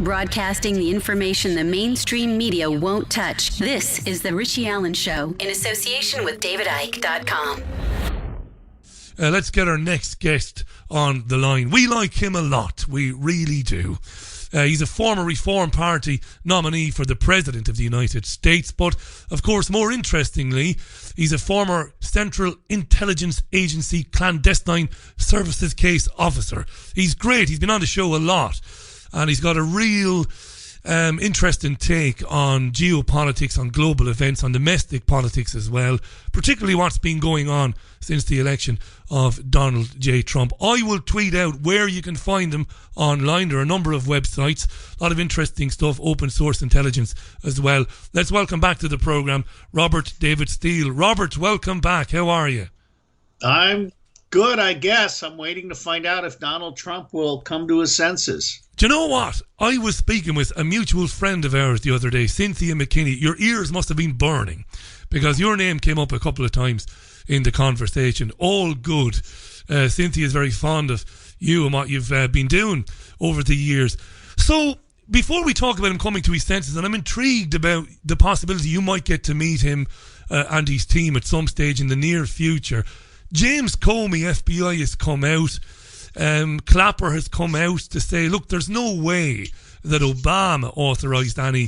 Broadcasting the information the mainstream media won't touch. This is The Richie Allen Show in association with DavidIke.com. Let's get our next guest on the line. We like him a lot. We really do. He's a former Reform Party nominee for the President of the United States. But, of course, more interestingly, he's a former Central Intelligence Agency clandestine services case officer. He's great. He's been on the show a lot. And he's got a real interesting take on geopolitics, on global events, on domestic politics as well, particularly what's been going on since the election of Donald J. Trump. I will tweet out where you can find him online. There are a number of websites, a lot of interesting stuff, open source intelligence as well. Let's welcome back to the programme Robert David Steele. Robert, welcome back. How are you? I'm good, I guess. I'm waiting to find out if Donald Trump will come to his senses. Do you know what? I was speaking with a mutual friend of ours the other day, Cynthia McKinney. Your ears must have been burning because your name came up a couple of times in the conversation. All good. Cynthia is very fond of you and what you've been doing over the years. So, before we talk about him coming to his senses, and I'm intrigued about the possibility you might get to meet him and his team at some stage in the near future. James Comey, FBI, has come out. Clapper has come out to say, look, there's no way that Obama authorised any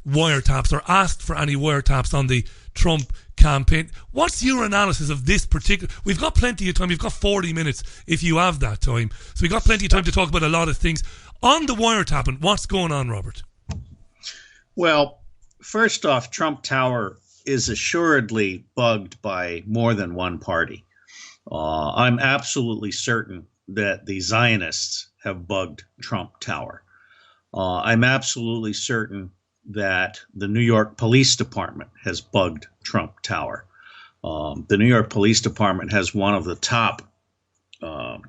wiretaps or asked for any wiretaps on the Trump campaign. What's your analysis of this particular... We've got plenty of time. We've got 40 minutes if you have that time. So we've got plenty of time to talk about a lot of things. On the wiretapping, what's going on, Robert? Well, first off, Trump Tower is assuredly bugged by more than one party. I'm absolutely certain that the Zionists have bugged Trump Tower. I'm absolutely certain that the New York Police Department has bugged Trump Tower. The New York Police Department has one of the top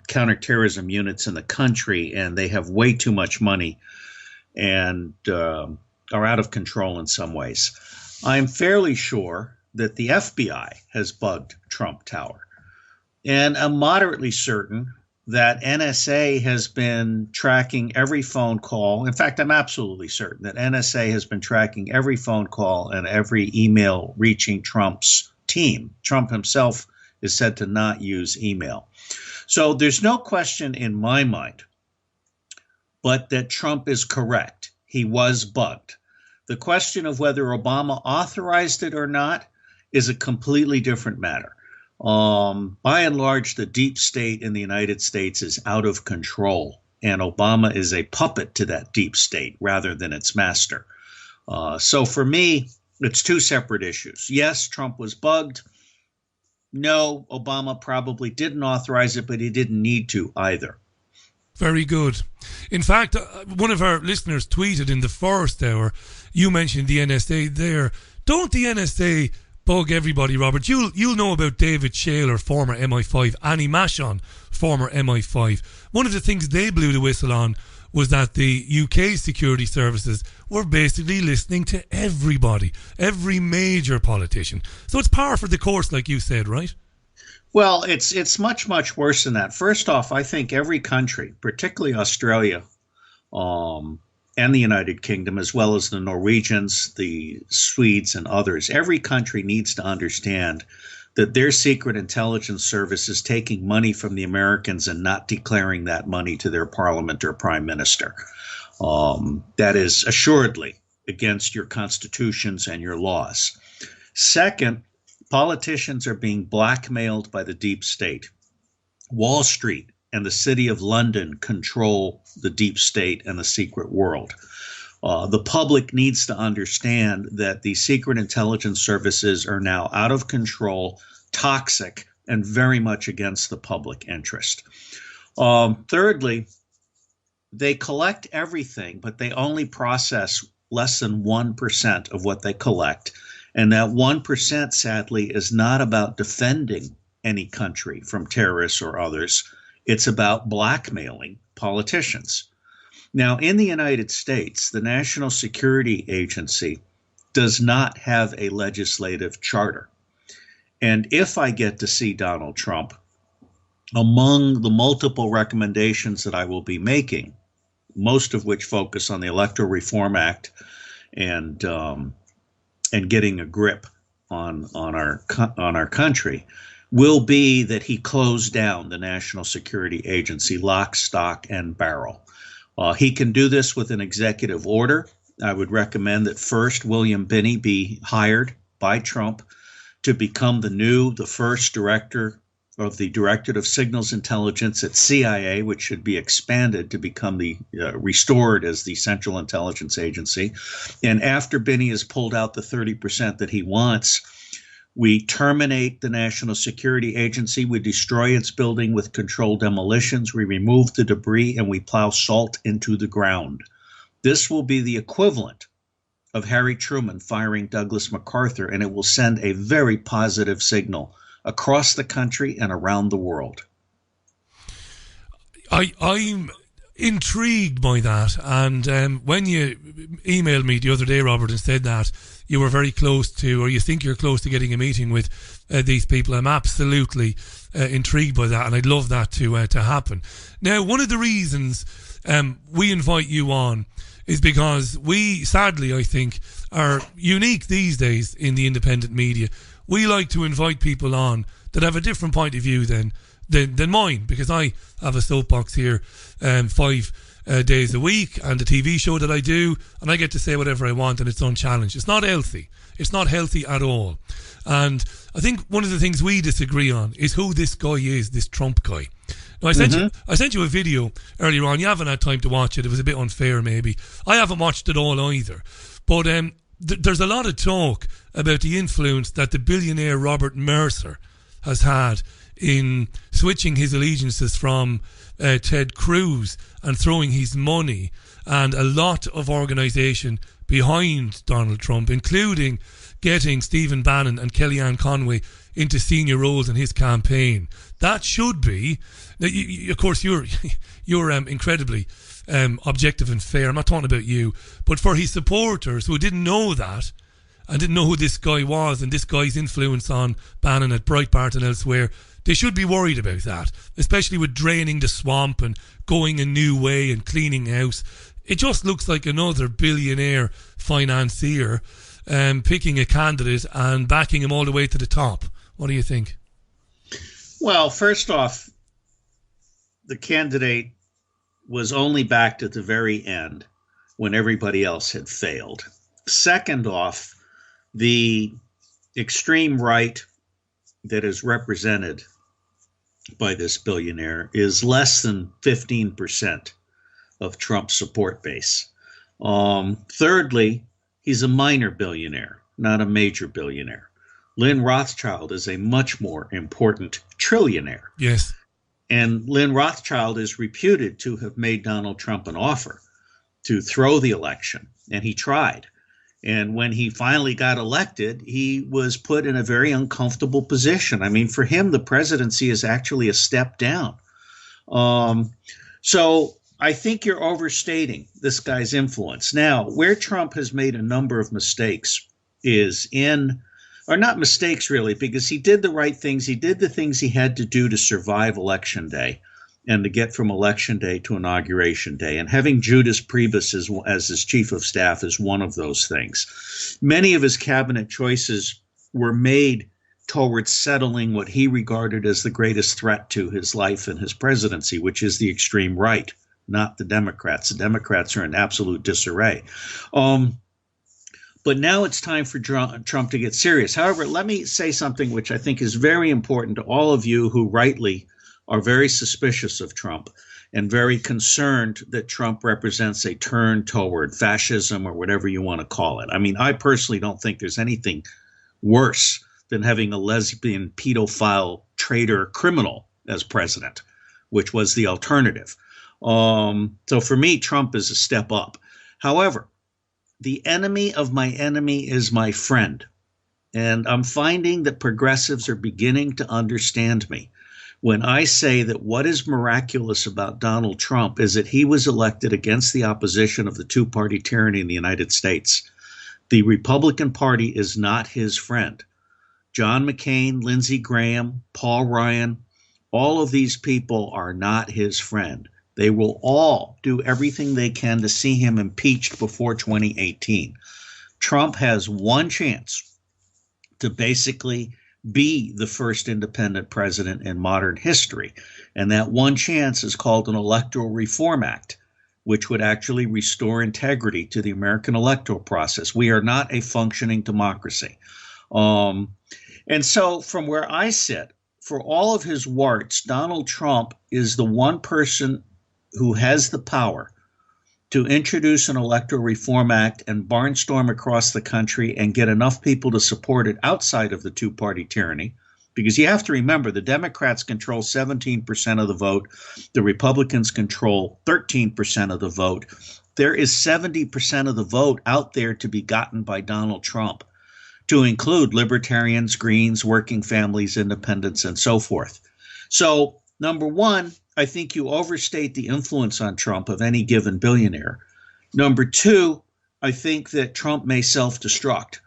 counterterrorism units in the country, and they have way too much money and are out of control in some ways. I'm fairly sure that the FBI has bugged Trump Tower. And I'm moderately certain that NSA has been tracking every phone call. In fact, I'm absolutely certain that NSA has been tracking every phone call and every email reaching Trump's team. Trump himself is said to not use email. So there's no question in my mind, but that Trump is correct. He was bugged. The question of whether Obama authorized it or not is a completely different matter. By and large, the deep state in the United States is out of control, and Obama is a puppet to that deep state rather than its master. So for me, it's two separate issues. Yes, Trump was bugged. No, Obama probably didn't authorize it, but he didn't need to either. Very good. In fact, one of our listeners tweeted in the first hour, you mentioned the NSA there. Don't the NSA bug everybody, Robert? You'll know about David Shaler, former MI5, Annie Mashon, former MI5. One of the things they blew the whistle on was that the UK security services were basically listening to everybody, every major politician. So it's par for the course, like you said, right? Well, it's much, much worse than that. First off, I think every country, particularly Australia, and the United Kingdom, as well as the Norwegians, the Swedes, and others, every country needs to understand that their secret intelligence service is taking money from the Americans and not declaring that money to their parliament or prime minister. That is assuredly against your constitutions and your laws. Second, politicians are being blackmailed by the deep state. Wall Street and the City of London control the deep state and the secret world. The public needs to understand that the secret intelligence services are now out of control, toxic, and very much against the public interest. Thirdly, they collect everything, but they only process less than 1% of what they collect. And that 1%, sadly, is not about defending any country from terrorists or others. It's about blackmailing politicians. Now, in the United States, the National Security Agency does not have a legislative charter. And if I get to see Donald Trump, among the multiple recommendations that I will be making most of which focus on the Electoral Reform Act and getting a grip on our country, will be that he closed down the National Security Agency, lock, stock, and barrel. He can do this with an executive order. I would recommend that first William Binney be hired by Trump to become the first director of the Directorate of Signals Intelligence at CIA, which should be expanded to become restored as the Central Intelligence Agency. And after Binney has pulled out the 30% that he wants, we terminate the National Security Agency. We destroy its building with controlled demolitions. We remove the debris and we plow salt into the ground. This will be the equivalent of Harry Truman firing Douglas MacArthur, and it will send a very positive signal across the country and around the world. I'm intrigued by that, and when you emailed me the other day, Robert, and said that you were very close to, or you think you're close to getting a meeting with these people, I'm absolutely intrigued by that, and I'd love that to happen. Now, one of the reasons we invite you on is because we, sadly, I think, are unique these days in the independent media. We like to invite people on that have a different point of view than mine, because I have a soapbox here 5 days a week and a TV show that I do, and I get to say whatever I want and it's unchallenged. It's not healthy. It's not healthy at all. And I think one of the things we disagree on is who this guy is, this Trump guy. Now, I sent you a video earlier on. You haven't had time to watch it. It was a bit unfair, maybe. I haven't watched it all either. But there's a lot of talk about the influence that the billionaire Robert Mercer has had in switching his allegiances from Ted Cruz and throwing his money and a lot of organisation behind Donald Trump, including getting Stephen Bannon and Kellyanne Conway into senior roles in his campaign. That should be, of course, you're incredibly objective and fair. I'm not talking about you, but for his supporters who didn't know that and didn't know who this guy was and this guy's influence on Bannon at Breitbart and elsewhere, they should be worried about that, especially with draining the swamp and going a new way and cleaning house. It just looks like another billionaire financier picking a candidate and backing him all the way to the top. What do you think? Well, first off, the candidate was only backed at the very end when everybody else had failed. Second off, the extreme right that is represented by this billionaire is less than 15% of Trump's support base. Thirdly, he's a minor billionaire, not a major billionaire. Lynn Rothschild is a much more important trillionaire. Yes. And Lynn Rothschild is reputed to have made Donald Trump an offer to throw the election, and he tried. And when he finally got elected, he was put in a very uncomfortable position. I mean, for him, the presidency is actually a step down. So I think you're overstating this guy's influence. Now, where Trump has made a number of mistakes is or not mistakes really, because he did the right things. He did the things he had to do to survive Election Day and to get from Election Day to Inauguration Day. And having Judas Priebus as his chief of staff is one of those things. Many of his cabinet choices were made towards settling what he regarded as the greatest threat to his life and his presidency, which is the extreme right, not the Democrats. The Democrats are in absolute disarray. But now it's time for Trump to get serious. However, let me say something which I think is very important to all of you who rightly are very suspicious of Trump and very concerned that Trump represents a turn toward fascism or whatever you want to call it. I mean, I personally don't think there's anything worse than having a lesbian, pedophile, traitor, criminal as president, which was the alternative. So for me, Trump is a step up. However, the enemy of my enemy is my friend. And I'm finding that progressives are beginning to understand me when I say that what is miraculous about Donald Trump is that he was elected against the opposition of the two-party tyranny in the United States. The Republican Party is not his friend. John McCain, Lindsey Graham, Paul Ryan, all of these people are not his friend. They will all do everything they can to see him impeached before 2018. Trump has one chance to basically be the first independent president in modern history. And that one chance is called an Electoral Reform Act, which would actually restore integrity to the American electoral process. We are not a functioning democracy. And so from where I sit, for all of his warts, Donald Trump is the one person who has the power to introduce an Electoral Reform Act and barnstorm across the country and get enough people to support it outside of the two-party tyranny. Because you have to remember, the Democrats control 17% of the vote. The Republicans control 13% of the vote. There is 70% of the vote out there to be gotten by Donald Trump, to include libertarians, Greens, working families, independents, and so forth. So, number one, I think you overstate the influence on Trump of any given billionaire. Number two, I think that Trump may self-destruct,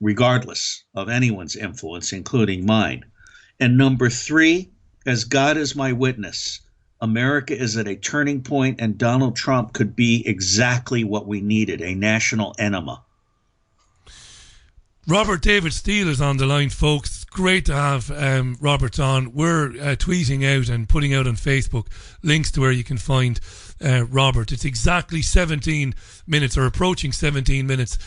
regardless of anyone's influence, including mine. And number three, as God is my witness, America is at a turning point, and Donald Trump could be exactly what we needed, a national enema. Robert David Steele is on the line, folks. Great to have Robert on. We're tweeting out and putting out on Facebook links to where you can find Robert. It's exactly 17 minutes or approaching 17 minutes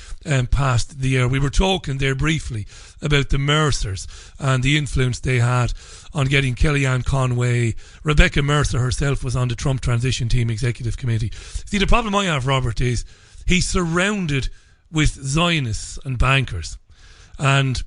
past the hour. We were talking there briefly about the Mercers and the influence they had on getting Kellyanne Conway. Rebecca Mercer herself was on the Trump Transition Team Executive Committee. See, the problem I have, Robert, is he's surrounded with Zionists and bankers. And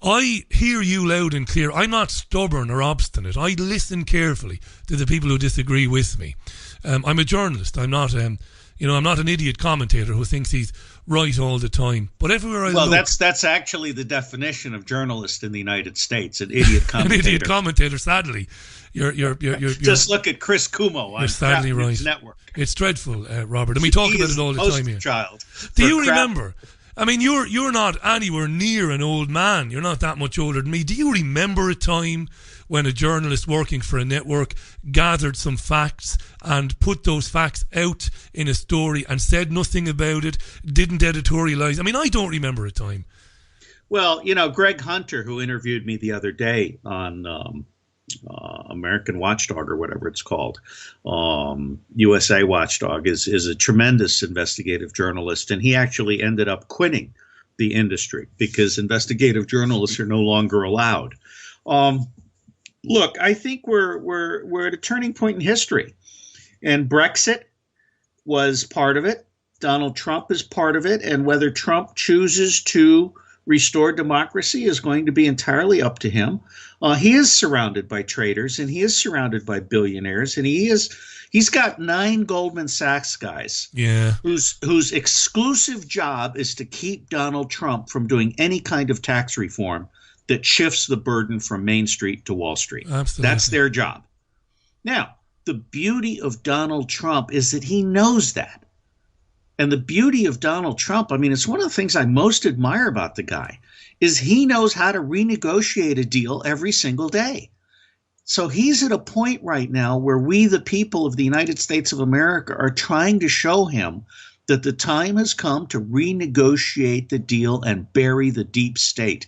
I hear you loud and clear. I'm not stubborn or obstinate. I listen carefully to the people who disagree with me. I'm a journalist. I'm not, I'm not an idiot commentator who thinks he's right all the time. But everywhere I look, that's actually the definition of journalist in the United States. An idiot commentator. An idiot commentator. Sadly, you're just look at Chris Cuomo on sadly Kraft right. News Network. It's dreadful, Robert, and we talk about it all the time here. Child. Do you remember? I mean, you're not anywhere near an old man. You're not that much older than me. Do you remember a time when a journalist working for a network gathered some facts and put those facts out in a story and said nothing about it, didn't editorialize? I mean, I don't remember a time. Well, Greg Hunter, who interviewed me the other day on American Watchdog or whatever it's called, USA Watchdog, is a tremendous investigative journalist, and he actually ended up quitting the industry because investigative journalists are no longer allowed. Look, I think we're at a turning point in history, and Brexit was part of it. Donald Trump is part of it, and whether Trump chooses to restore democracy is going to be entirely up to him. He is surrounded by traitors, and he is surrounded by billionaires, and he's got 9 Goldman Sachs guys, whose exclusive job is to keep Donald Trump from doing any kind of tax reform that shifts the burden from Main Street to Wall Street. Absolutely. That's their job. Now, the beauty of Donald Trump is that he knows that. And the beauty of Donald Trump, I mean, it's one of the things I most admire about the guy, is he knows how to renegotiate a deal every single day. So he's at a point right now where we, the people of the United States of America, are trying to show him that the time has come to renegotiate the deal and bury the deep state.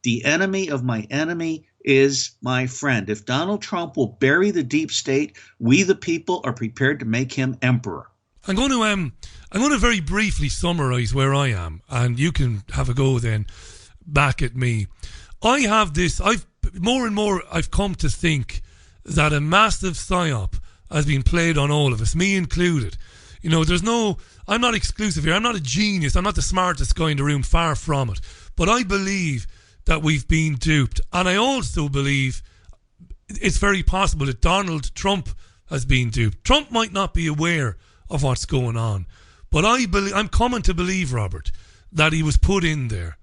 The enemy of my enemy is my friend. If Donald Trump will bury the deep state, we, the people, are prepared to make him emperor. I'm going to very briefly summarize where I am, and you can have a go then back at me. I've more and more come to think that a massive psyop has been played on all of us, me included. I'm not exclusive here. I'm not a genius. I'm not the smartest guy in the room, far from it. But I believe that we've been duped. And I also believe it's very possible that Donald Trump has been duped. Trump might not be aware of what's going on, but I'm coming to believe, Robert, that he was put in there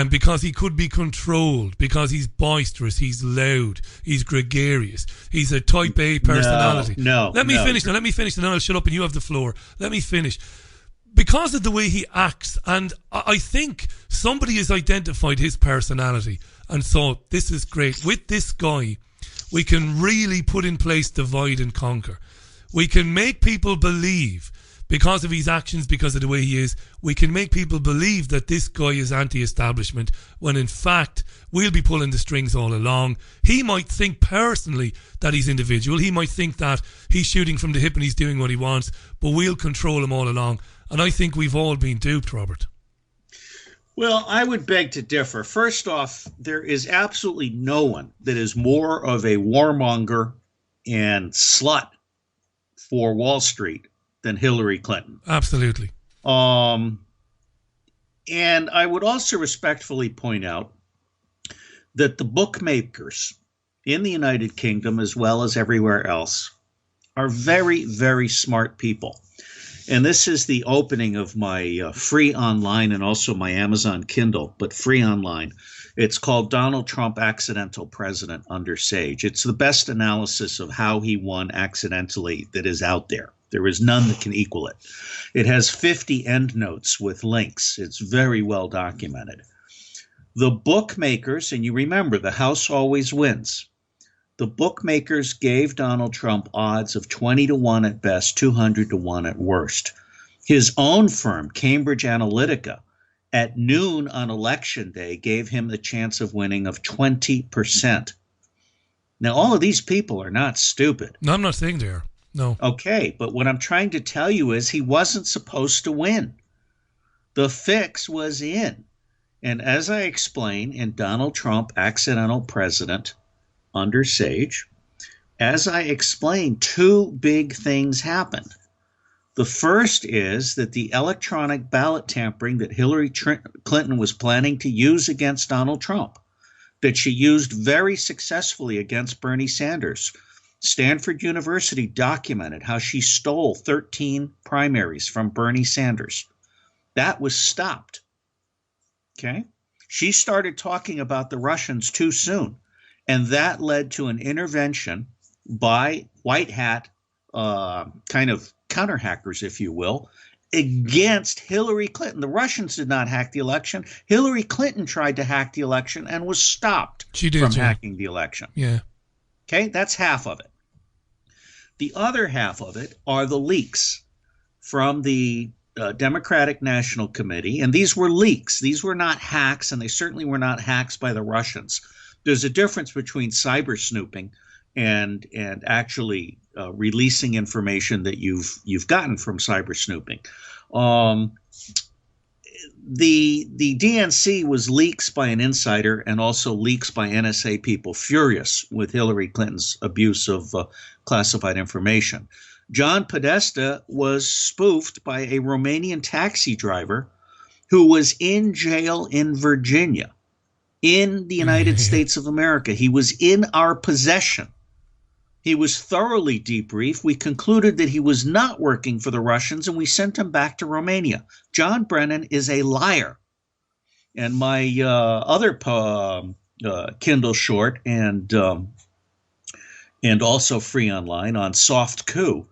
because he could be controlled, because he's boisterous, he's loud, he's gregarious, he's a type A personality. Let me finish, and then I'll shut up and you have the floor. Let me finish. Because of the way he acts, and I think somebody has identified his personality and thought, this is great. With this guy, we can really put in place divide and conquer. We can make people believe, because of his actions, because of the way he is, we can make people believe that this guy is anti-establishment, when in fact we'll be pulling the strings all along. He might think personally that he's individual. He might think that he's shooting from the hip and he's doing what he wants, but we'll control him all along. And I think we've all been duped, Robert. Well, I would beg to differ. First off, there is absolutely no one that is more of a warmonger and slut for Wall Street than Hillary Clinton. Absolutely. And I would also respectfully point out that the bookmakers in the United Kingdom, as well as everywhere else, are very, very smart people. And this is the opening of my free online and also my Amazon Kindle, but free online. It's called Donald Trump Accidental President Under Sage. It's the best analysis of how he won accidentally that is out there. There is none that can equal it. It has 50 endnotes with links. It's very well documented. The bookmakers, and you remember, the house always wins. The bookmakers gave Donald Trump odds of 20-1 at best, 200-1 at worst. His own firm, Cambridge Analytica, at noon on election day, gave him the chance of winning of 20%. Now, all of these people are not stupid. No, I'm not saying they are. No. Okay, but what I'm trying to tell you is he wasn't supposed to win. The fix was in. And as I explain in Donald Trump Accidental President Under Sage, as I explained, two big things happened. The first is that the electronic ballot tampering that Hillary Clinton was planning to use against Donald Trump, that she used very successfully against Bernie Sanders. Stanford University documented how she stole 13 primaries from Bernie Sanders. That was stopped. Okay? She started talking about the Russians too soon. And that led to an intervention by white hat kind of counter hackers, if you will, against Hillary Clinton. The Russians did not hack the election. Hillary Clinton tried to hack the election and was stopped from hacking the election. Yeah. Okay, that's half of it. The other half of it are the leaks from the Democratic National Committee. And these were leaks. These were not hacks, and they certainly were not hacks by the Russians. There's a difference between cyber snooping and actually releasing information that you've gotten from cyber snooping. The DNC was leaks by an insider and also leaks by NSA people furious with Hillary Clinton's abuse of classified information. John Podesta was spoofed by a Romanian taxi driver who was in jail in Virginia, in the United States of America. He was in our possession. He was thoroughly debriefed. We concluded that he was not working for the Russians, and we sent him back to Romania. John Brennan is a liar. And my other Kindle short and also free online on soft coup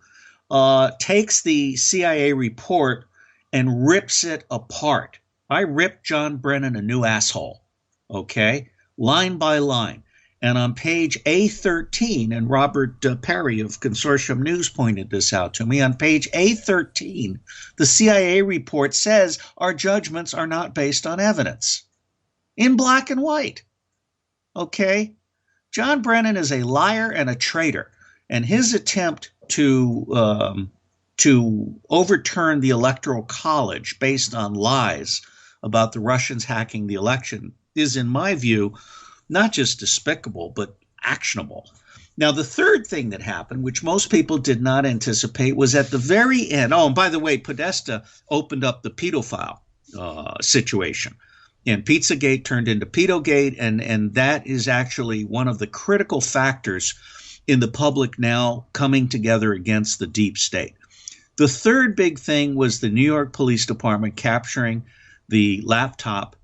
takes the CIA report and rips it apart. I ripped John Brennan a new asshole, okay, line by line. And on page A13, and Robert Perry of Consortium News pointed this out to me, on page A13, the CIA report says our judgments are not based on evidence. In black and white. Okay? John Brennan is a liar and a traitor. And his attempt to overturn the Electoral College based on lies about the Russians hacking the election is, in my view, not just despicable, but actionable. Now, the third thing that happened, which most people did not anticipate, was at the very end. Oh, and by the way, Podesta opened up the pedophile situation. And Pizzagate turned into Pedogate, and that is actually one of the critical factors in the public now coming together against the deep state. The third big thing was the New York Police Department capturing the laptop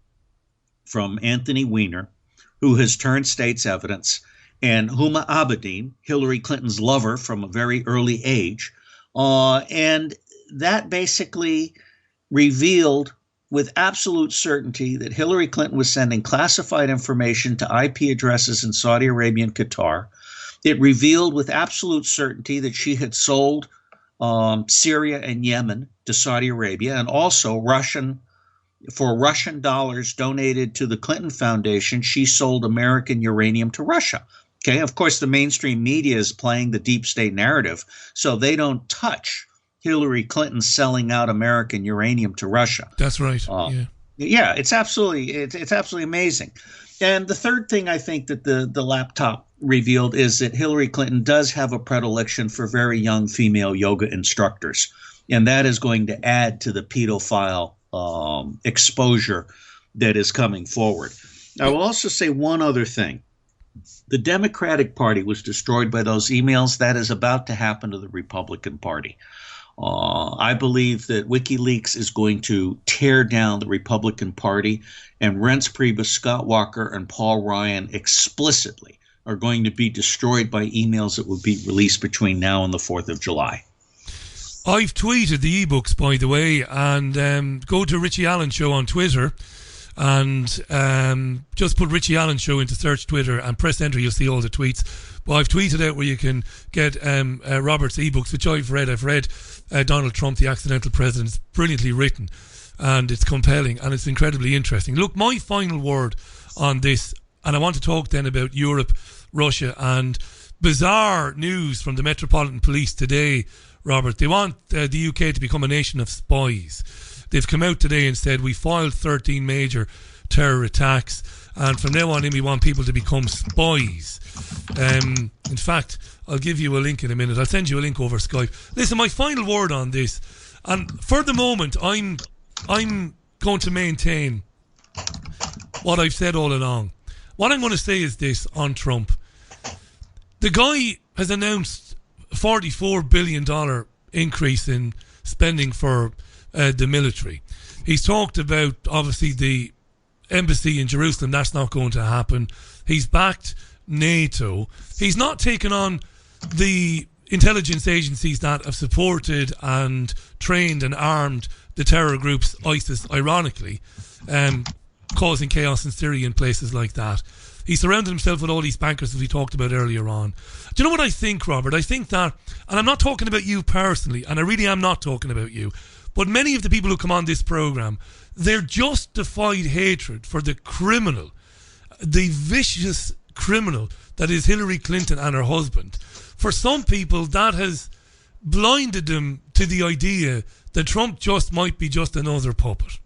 from Anthony Weiner, who has turned state's evidence, and Huma Abedin, Hillary Clinton's lover from a very early age. And that basically revealed with absolute certainty that Hillary Clinton was sending classified information to IP addresses in Saudi Arabia and Qatar, It revealed with absolute certainty that she had sold Syria and Yemen to Saudi Arabia, and also for Russian dollars donated to the Clinton Foundation, she sold American uranium to Russia. Okay, of course, the mainstream media is playing the deep state narrative, so they don't touch Hillary Clinton selling out American uranium to Russia. That's right. Yeah, it's absolutely amazing. And the third thing I think that the laptop revealed is that Hillary Clinton does have a predilection for very young female yoga instructors, and that is going to add to the pedophile exposure that is coming forward. I will also say one other thing. The Democratic Party was destroyed by those emails. That is about to happen to the Republican Party. I believe that WikiLeaks is going to tear down the Republican Party, and Reince Priebus, Scott Walker, and Paul Ryan explicitly are going to be destroyed by emails that will be released between now and the 4th of July. I've tweeted the ebooks, by the way, and go to Richie Allen Show on Twitter and just put Richie Allen Show into search Twitter and press enter. You'll see all the tweets. But I've tweeted out where you can get Robert's ebooks, which I've read. I've read Donald Trump, the Accidental President. It's brilliantly written, and it's compelling, and it's incredibly interesting. Look, my final word on this, and I want to talk then about Europe, Russia, and bizarre news from the Metropolitan Police today, Robert. They want the UK to become a nation of spies. They've come out today and said, we filed 13 major terror attacks, and from now on in we want people to become spies. In fact, I'll give you a link in a minute. I'll send you a link over Skype. Listen, my final word on this, and for the moment I'm going to maintain what I've said all along. What I'm going to say is this on Trump. The guy has announced a $44 billion increase in spending for the military. He's talked about, obviously, the embassy in Jerusalem. That's not going to happen. He's backed NATO. He's not taken on the intelligence agencies that have supported and trained and armed the terror groups ISIS, ironically, causing chaos in Syria and places like that. He surrounded himself with all these bankers, as we talked about earlier on. Do you know what I think, Robert? I think that, and I'm not talking about you personally, and I really am not talking about you, but many of the people who come on this program, their justified hatred for the criminal, the vicious criminal that is Hillary Clinton and her husband, for some people that has blinded them to the idea that Trump just might be just another puppet.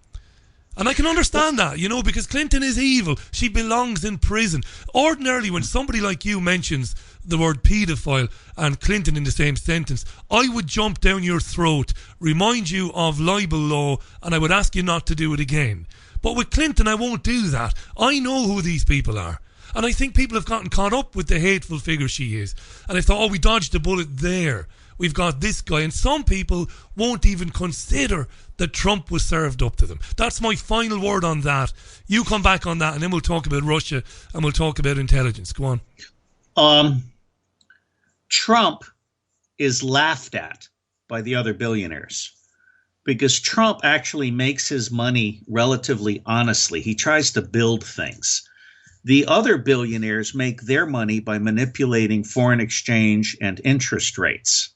And I can understand that, you know, because Clinton is evil. She belongs in prison. Ordinarily, when somebody like you mentions the word paedophile and Clinton in the same sentence, I would jump down your throat, remind you of libel law, and I would ask you not to do it again. But with Clinton, I won't do that. I know who these people are. And I think people have gotten caught up with the hateful figure she is. And I thought, oh, we dodged a bullet there. We've got this guy. And some people won't even consider that Trump was served up to them. That's my final word on that. You come back on that, and then we'll talk about Russia and we'll talk about intelligence. Go on. Trump is laughed at by the other billionaires because Trump actually makes his money relatively honestly. He tries to build things. The other billionaires make their money by manipulating foreign exchange and interest rates.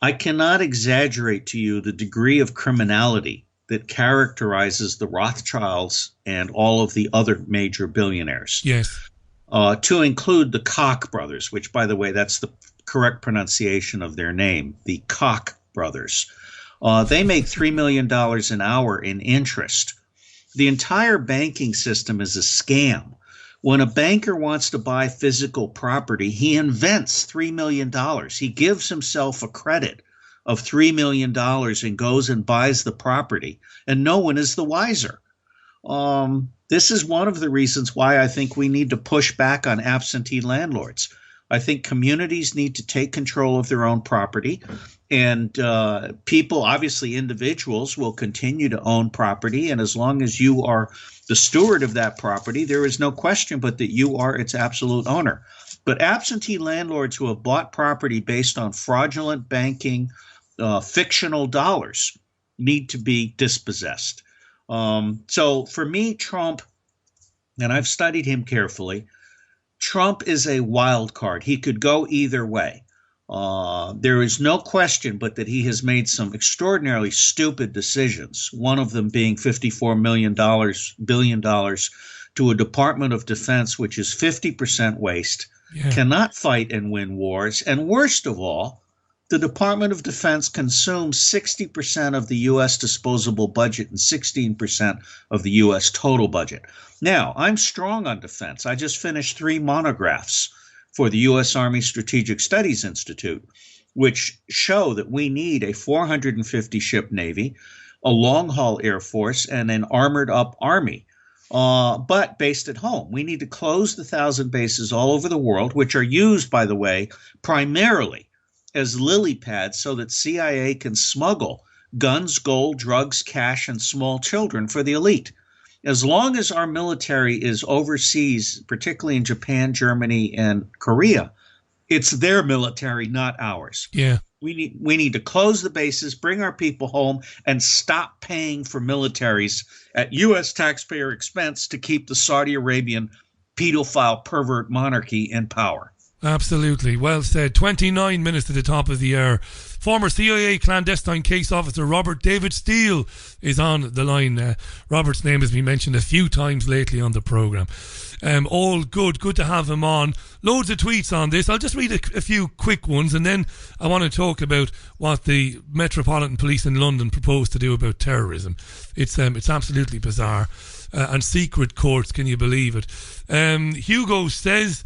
I cannot exaggerate to you the degree of criminality that characterizes the Rothschilds and all of the other major billionaires. Yes. To include the Koch brothers, which, by the way, that's the correct pronunciation of their name, the Koch brothers. They make $3 million an hour in interest. The entire banking system is a scam. When a banker wants to buy physical property, he invents $3 million. He gives himself a credit of $3 million and goes and buys the property, and no one is the wiser. This is one of the reasons why I think we need to push back on absentee landlords. I think communities need to take control of their own property, and people, obviously individuals, will continue to own property, and as long as you are the steward of that property, there is no question but that you are its absolute owner. But absentee landlords who have bought property based on fraudulent banking, fictional dollars, need to be dispossessed. So for me, Trump, and I've studied him carefully, Trump is a wild card. He could go either way. There is no question but that he has made some extraordinarily stupid decisions, one of them being $54 billion to a Department of Defense which is 50% waste, cannot fight and win wars, and worst of all, the Department of Defense consumes 60% of the U.S. disposable budget and 16% of the U.S. total budget. Now, I'm strong on defense. I just finished 3 monographs for the U.S. Army Strategic Studies Institute, which show that we need a 450-ship Navy, a long-haul Air Force, and an armored-up Army, but based at home. We need to close the 1,000 bases all over the world, which are used, by the way, primarily as lily pads so that CIA can smuggle guns, gold, drugs, cash, and small children for the elite. As long as our military is overseas, particularly in Japan, Germany, and Korea, it's their military, not ours. Yeah. We need to close the bases, bring our people home, and stop paying for militaries at U.S. taxpayer expense to keep the Saudi Arabian pedophile pervert monarchy in power. Absolutely. Well said. 29 minutes to the top of the hour. Former CIA clandestine case officer Robert David Steele is on the line. Robert's name has been mentioned a few times lately on the programme. All good to have him on. Loads of tweets on this. I'll just read a few quick ones, and then I want to talk about what the Metropolitan Police in London propose to do about terrorism. It's absolutely bizarre. And secret courts, can you believe it? Hugo says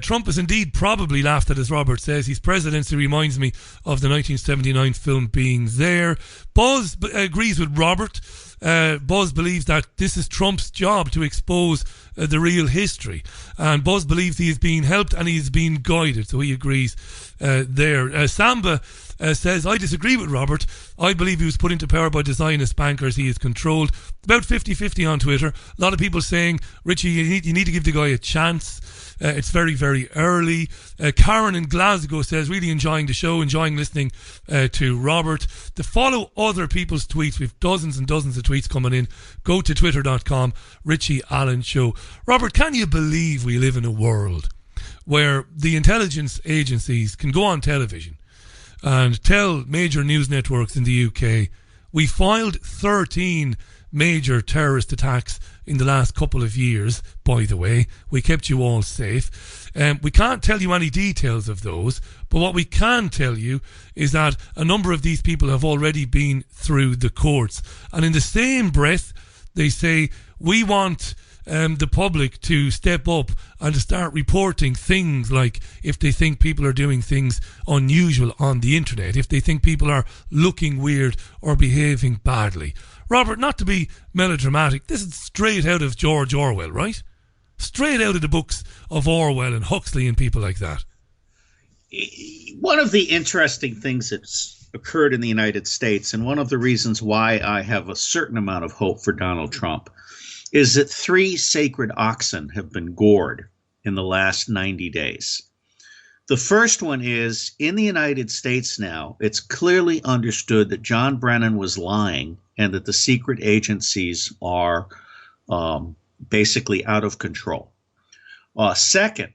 Trump has indeed probably laughed at, as Robert says. His presidency reminds me of the 1979 film Being There. Buzz agrees with Robert. Buzz believes that this is Trump's job to expose the real history. And Buzz believes he is being helped and he is being guided. So he agrees there. Samba says, I disagree with Robert. I believe he was put into power by Zionist bankers. He is controlled. About 50-50 on Twitter. A lot of people saying, Richie, you need to give the guy a chance. It's very, very early. Karen in Glasgow says, really enjoying the show, enjoying listening to Robert. To follow other people's tweets, we've dozens and dozens of tweets coming in. Go to twitter.com, Richie Allen Show. Robert, can you believe we live in a world where the intelligence agencies can go on television and tell major news networks in the UK, we filed 13 major terrorist attacks in the last couple of years, by the way. We kept you all safe. We can't tell you any details of those, but what we can tell you is that a number of these people have already been through the courts. And in the same breath, they say, we want the public to step up and to start reporting things like if they think people are doing things unusual on the internet, if they think people are looking weird or behaving badly. Robert, not to be melodramatic, this is straight out of George Orwell, right? Straight out of the books of Orwell and Huxley and people like that. One of the interesting things that's occurred in the United States, and one of the reasons why I have a certain amount of hope for Donald Trump, is that 3 sacred oxen have been gored in the last 90 days. The first one is, in the United States now, it's clearly understood that John Brennan was lying and that the secret agencies are basically out of control. Second,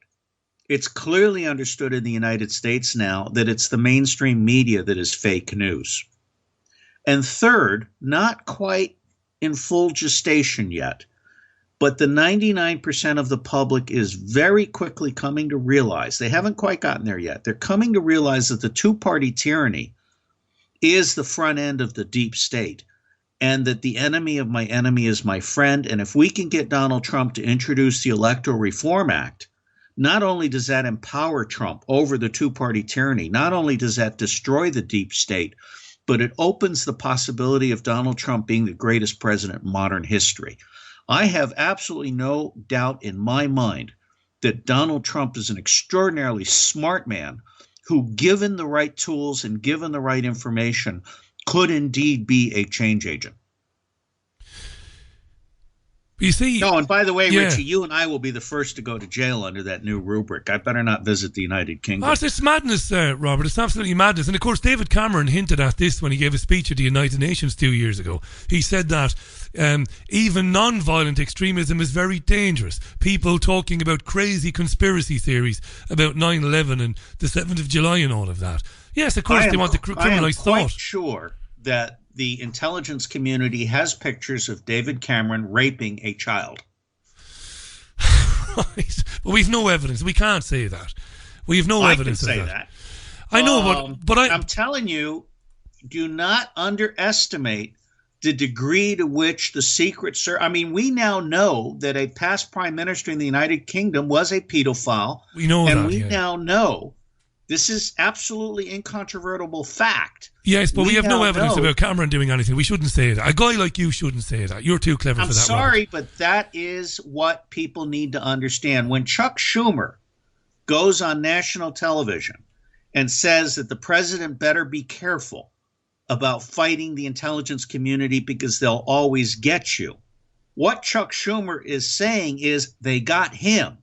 it's clearly understood in the United States now that it's the mainstream media that is fake news. And third, not quite in full gestation yet, but the 99% of the public is very quickly coming to realize, they haven't quite gotten there yet, they're coming to realize that the two-party tyranny is the front end of the deep state, and that the enemy of my enemy is my friend. And if we can get Donald Trump to introduce the Electoral Reform Act, not only does that empower Trump over the two-party tyranny, not only does that destroy the deep state, but it opens the possibility of Donald Trump being the greatest president in modern history. I have absolutely no doubt in my mind that Donald Trump is an extraordinarily smart man who, given the right tools and given the right information, could indeed be a change agent. You see, No, and by the way, yeah. Richie, you and I will be the first to go to jail under that new rubric. I better not visit the United Kingdom. Oh, it's madness, Robert. It's absolutely madness. And of course, David Cameron hinted at this when he gave a speech at the United Nations 2 years ago. He said that even non-violent extremism is very dangerous. People talking about crazy conspiracy theories about 9/11 and the 7th of July and all of that. Yes, of course, they want to criminalize thought. I am quite sure that the intelligence community has pictures of David Cameron raping a child. Right. But we've no evidence. We can't say that. We have no evidence of that. I can say that. I know, but I'm telling you, do not underestimate the degree to which the Secret Service... I mean, we now know that a past prime minister in the United Kingdom was a pedophile. We know and that, we now know... This is absolutely incontrovertible fact. Yes, but we have no evidence about Cameron doing anything. We shouldn't say that. A guy like you shouldn't say that. You're too clever for that. I'm sorry, Robert. but that is what people need to understand. When Chuck Schumer goes on national television and says that the president better be careful about fighting the intelligence community because they'll always get you, what Chuck Schumer is saying is they got him.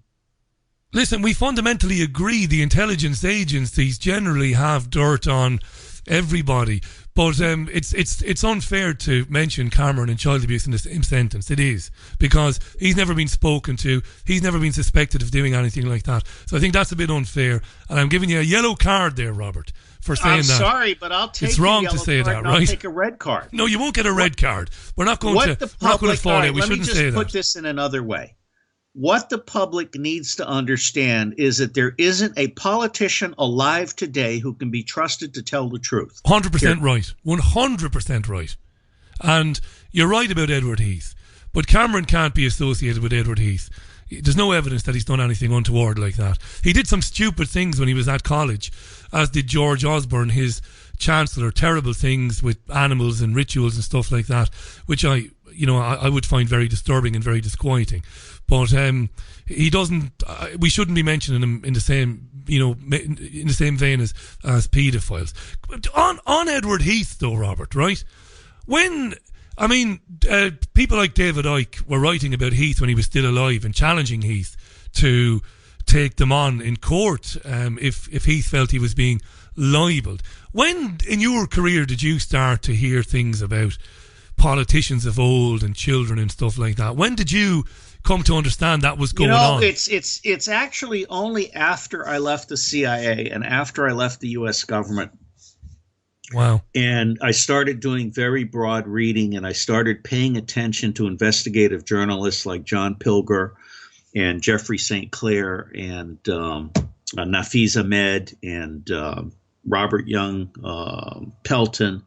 Listen, we fundamentally agree the intelligence agencies generally have dirt on everybody, but it's unfair to mention Cameron and child abuse in the same sentence. It is, because he's never been spoken to, he's never been suspected of doing anything like that. So I think that's a bit unfair, and I'm giving you a yellow card there, Robert, for saying that. I'm sorry, but I'll take it's wrong to say that, right? I'll take a red card. No, you won't get a red card. We're not going to fall out. We shouldn't say that. Let me just put this in another way. What the public needs to understand is that there isn't a politician alive today who can be trusted to tell the truth. 100% right. 100% right. And you're right about Edward Heath. But Cameron can't be associated with Edward Heath. There's no evidence that he's done anything untoward like that. He did some stupid things when he was at college, as did George Osborne, his chancellor, terrible things with animals and rituals and stuff like that, which I would find very disturbing and very disquieting. But he doesn't. We shouldn't be mentioning him in the same, in the same vein as paedophiles. On Edward Heath, though, Robert, right? People like David Icke were writing about Heath when he was still alive and challenging Heath to take them on in court if Heath felt he was being libelled. When in your career did you start to hear things about politicians of old and children and stuff like that? When did you come to understand that was going on? It's actually only after I left the CIA and after I left the U.S. government. Wow. And I started doing very broad reading, and I started paying attention to investigative journalists like John Pilger and Jeffrey St. Clair and Nafiz Ahmed and Robert Young Pelton.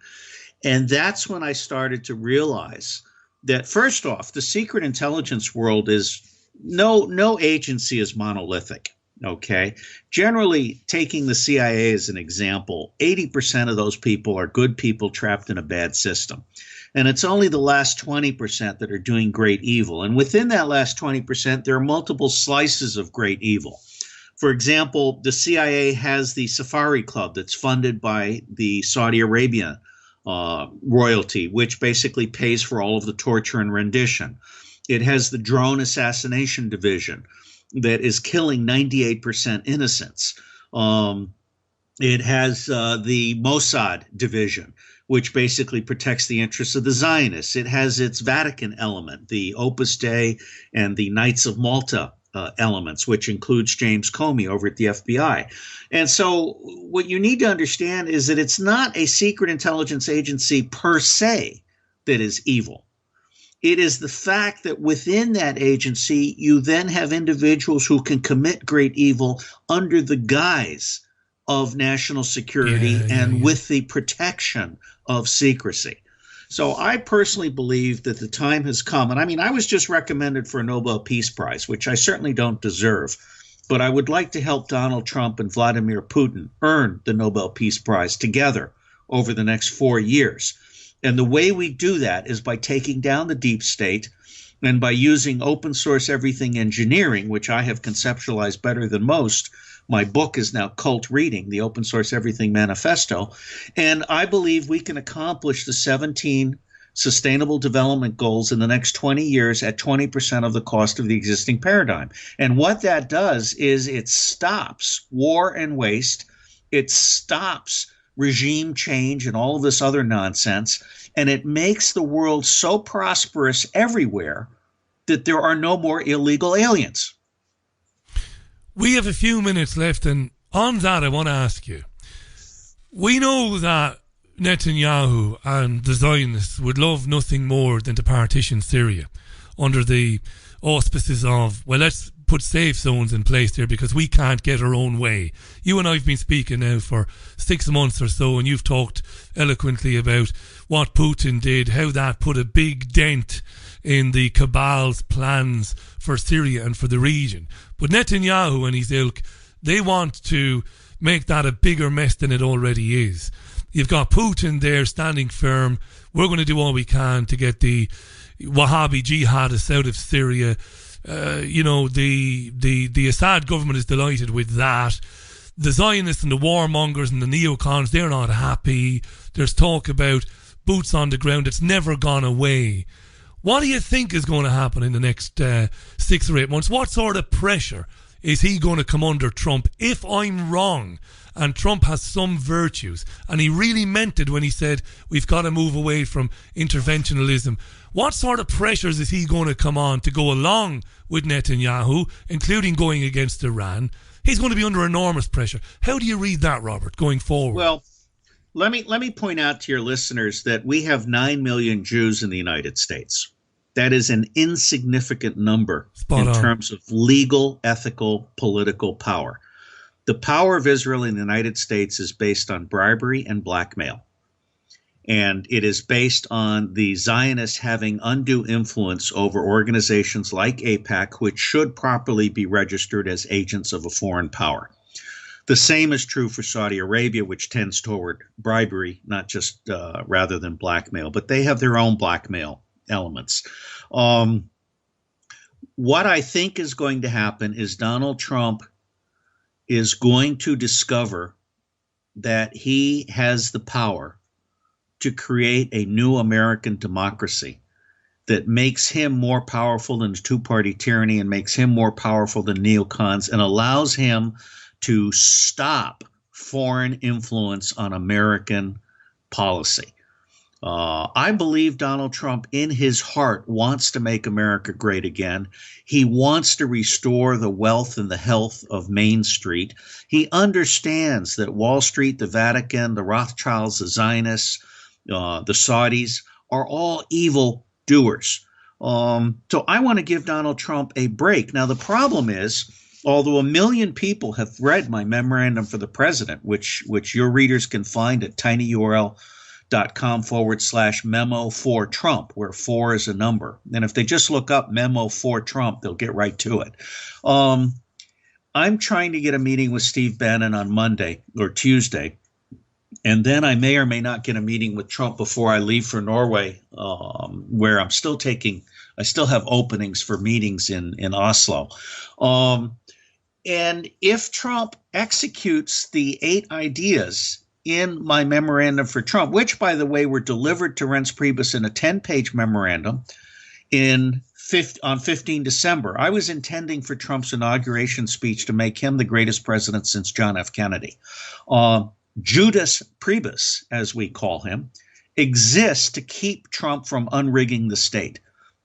And that's when I started to realize that, first off, the secret intelligence world is no agency is monolithic. Okay. Generally, taking the CIA as an example, 80% of those people are good people trapped in a bad system. And it's only the last 20% that are doing great evil. And within that last 20%, there are multiple slices of great evil. For example, the CIA has the Safari Club that's funded by the Saudi Arabia royalty, which basically pays for all of the torture and rendition. It has the drone assassination division that is killing 98% innocents. It has the Mossad division, which basically protects the interests of the Zionists. It has its Vatican element, the Opus Dei and the Knights of Malta elements, which includes James Comey over at the FBI. And so what you need to understand is that it's not a secret intelligence agency per se that is evil. It is the fact that within that agency, you then have individuals who can commit great evil under the guise of national security and with the protection of secrecy. So I personally believe that the time has come. And I mean, I was just recommended for a Nobel Peace Prize, which I certainly don't deserve. But I would like to help Donald Trump and Vladimir Putin earn the Nobel Peace Prize together over the next 4 years. And the way we do that is by taking down the deep state and by using open source everything engineering, which I have conceptualized better than most. My book is now cult reading, the Open Source Everything Manifesto. And I believe we can accomplish the 17 Sustainable Development Goals in the next 20 years at 20% of the cost of the existing paradigm. And what that does is it stops war and waste. It stops regime change and all of this other nonsense. And it makes the world so prosperous everywhere that there are no more illegal aliens. We have a few minutes left, and on that I want to ask you. We know that Netanyahu and the Zionists would love nothing more than to partition Syria under the auspices of, well, let's put safe zones in place there because we can't get our own way. You and I have been speaking now for 6 months or so, and you've talked eloquently about what Putin did, how that put a big dent in the cabal's plans for Syria and for the region. But Netanyahu and his ilk, they want to make that a bigger mess than it already is. You've got Putin there standing firm. We're going to do all we can to get the Wahhabi jihadists out of Syria. The Assad government is delighted with that. The Zionists and the warmongers and the neocons, they're not happy. There's talk about boots on the ground. It's never gone away. What do you think is going to happen in the next 6 or 8 months? What sort of pressure is he going to come under Trump? If I'm wrong and Trump has some virtues and he really meant it when he said we've got to move away from interventionism, what sort of pressures is he going to come on to go along with Netanyahu, including going against Iran? He's going to be under enormous pressure. How do you read that, Robert, going forward? Well, let me point out to your listeners that we have 9 million Jews in the United States. That is an insignificant number in terms of legal, ethical, political power. The power of Israel in the United States is based on bribery and blackmail. And it is based on the Zionists having undue influence over organizations like AIPAC, which should properly be registered as agents of a foreign power. The same is true for Saudi Arabia, which tends toward bribery, not just rather than blackmail, but they have their own blackmail elements. What I think is going to happen is Donald Trump is going to discover that he has the power to create a new American democracy that makes him more powerful than two-party tyranny and makes him more powerful than neocons and allows him to stop foreign influence on American policy. I believe Donald Trump in his heart wants to make America great again. He wants to restore the wealth and the health of Main Street. He understands that Wall Street, the Vatican, the Rothschilds, the Zionists, the Saudis are all evil doers. So I want to give Donald Trump a break. Now, the problem is, although 1 million people have read my memorandum for the president, which your readers can find at tinyurl.com/memo for Trump, where 4 is a number. And if they just look up memo for Trump, they'll get right to it. I'm trying to get a meeting with Steve Bannon on Monday or Tuesday. And then I may or may not get a meeting with Trump before I leave for Norway, where I still have openings for meetings in Oslo. And if Trump executes the 8 ideas in my memorandum for Trump, which, by the way, were delivered to Reince Priebus in a 10-page memorandum on 15 December. I was intending for Trump's inauguration speech to make him the greatest president since John F. Kennedy. Judas Priebus, as we call him, exists to keep Trump from unrigging the state.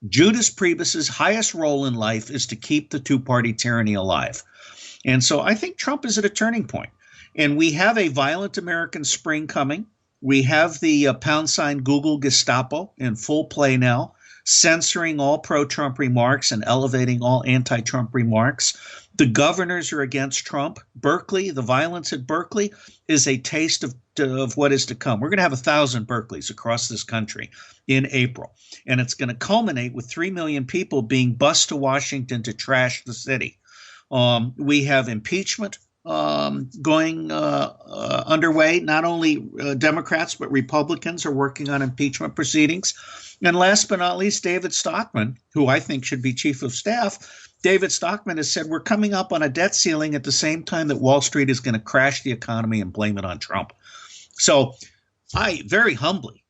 Judas Priebus's highest role in life is to keep the two-party tyranny alive. And so I think Trump is at a turning point. And we have a violent American spring coming. We have the # Google Gestapo in full play now, censoring all pro-Trump remarks and elevating all anti-Trump remarks. The governors are against Trump. Berkeley, the violence at Berkeley is a taste of what is to come. We're going to have 1,000 Berkeleys across this country in April. And it's going to culminate with 3 million people being bused to Washington to trash the city. We have impeachment going underway. Not only Democrats, but Republicans are working on impeachment proceedings. And last but not least, David Stockman, who I think should be chief of staff. David Stockman has said we're coming up on a debt ceiling at the same time that Wall Street is going to crash the economy and blame it on Trump. So I very humbly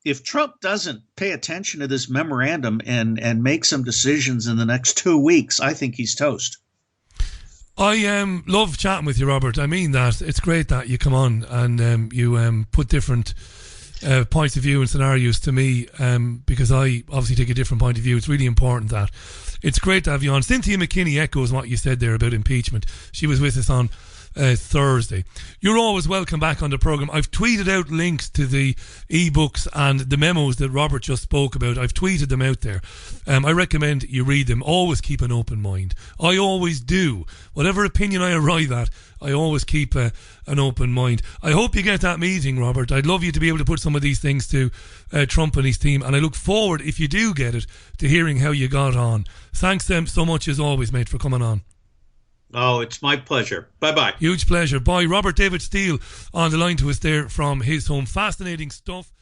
if Trump doesn't pay attention to this memorandum and make some decisions in the next 2 weeks, I think he's toast. I love chatting with you, Robert. I mean that. It's great that you come on and you put different points of view and scenarios to me, because I obviously take a different point of view. It's really important that. It's great to have you on. Cynthia McKinney echoes what you said there about impeachment. She was with us on Thursday. You're always welcome back on the programme. I've tweeted out links to the ebooks and the memos that Robert just spoke about. I've tweeted them out there. I recommend you read them. Always keep an open mind. I always do. Whatever opinion I arrive at, I always keep an open mind. I hope you get that meeting, Robert. I'd love you to be able to put some of these things to Trump and his team, and I look forward, if you do get it, to hearing how you got on. Thanks so much as always, mate, for coming on. Oh, it's my pleasure. Bye-bye. Huge pleasure. Bye. Robert David Steele on the line to us there from his home. Fascinating stuff.